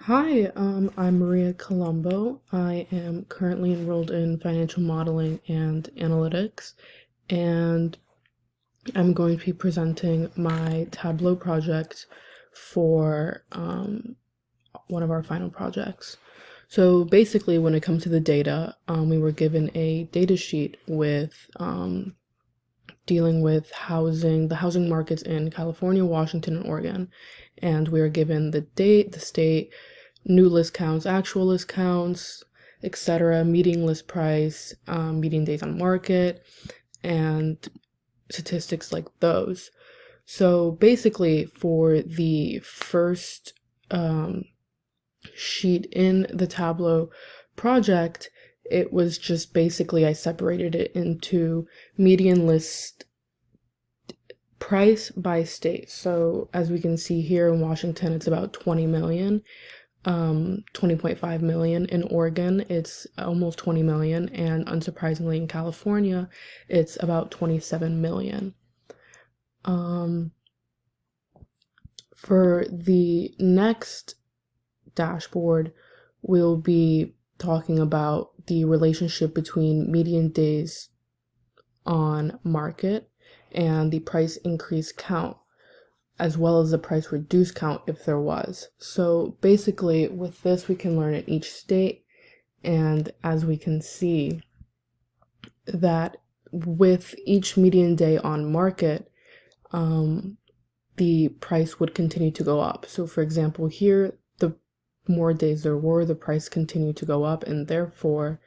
Hi, I'm Maria Colombo. I am currently enrolled in financial modeling and analytics, and I'm going to be presenting my Tableau project for one of our final projects. So basically, when it comes to the data, we were given a data sheet with dealing with the housing markets in California, Washington, and Oregon. And we are given the date, the state, new list counts, actual list counts, etc., median list price, median days on market, and statistics like those. So basically, for the first sheet in the Tableau project, it was just basically I separated it into median list price by state. So as we can see here in Washington, it's about 20 million. 20.5 million. In Oregon, it's almost 20 million, and unsurprisingly in California, it's about 27 million. For the next dashboard, we'll be talking about the relationship between median days on market and the price increase count, as well as the price reduce count if there was. So basically with this, we can learn in each state. And as we can see that with each median day on market, the price would continue to go up. So for example, here, the more days there were, the price continued to go up, and therefore,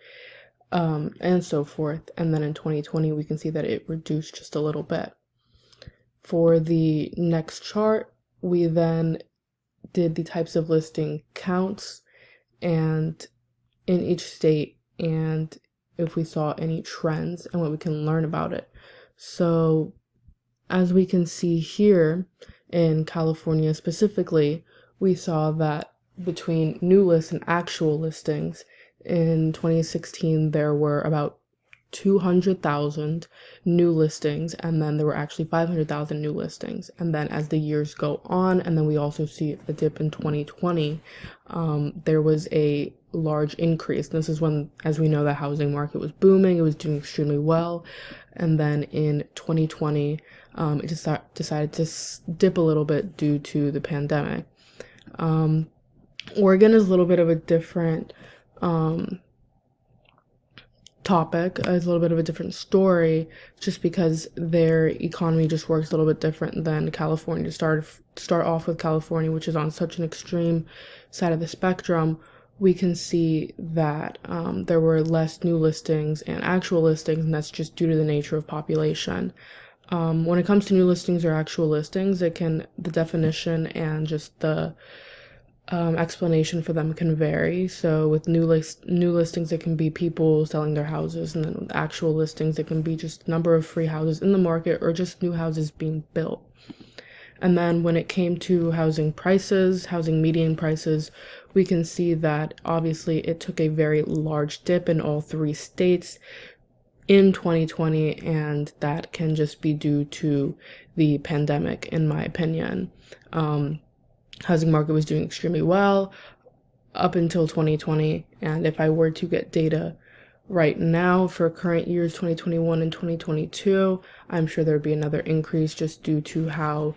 and so forth. And then in 2020, we can see that it reduced just a little bit. For the next chart, we then did the types of listing counts and in each state, and if we saw any trends and what we can learn about it. So as we can see here in California specifically, we saw that between new lists and actual listings in 2016, there were about 200,000 new listings, and then there were actually 500,000 new listings. And then as the years go on, and then we also see a dip in 2020, there was a large increase. This is when, as we know, the housing market was booming, it was doing extremely well. And then in 2020, it just decided to dip a little bit due to the pandemic. Oregon is a little bit of a different topic, is a little bit of a different story, just because their economy just works a little bit different than California. To start off with California, which is on such an extreme side of the spectrum, we can see that there were less new listings and actual listings, and that's just due to the nature of population. When it comes to new listings or actual listings, the definition and just the explanation for them can vary. So with new listings, it can be people selling their houses, and then with actual listings, it can be just number of free houses in the market or just new houses being built. And then when it came to housing prices, housing median prices, we can see that obviously it took a very large dip in all three states in 2020, and that can just be due to the pandemic, in my opinion. Housing market was doing extremely well up until 2020, and if I were to get data right now for current years 2021 and 2022, I'm sure there would be another increase just due to how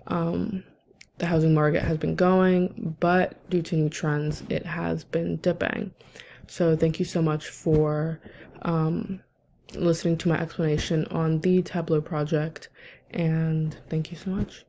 the housing market has been going, but due to new trends, it has been dipping. So thank you so much for listening to my explanation on the Tableau project, and thank you so much.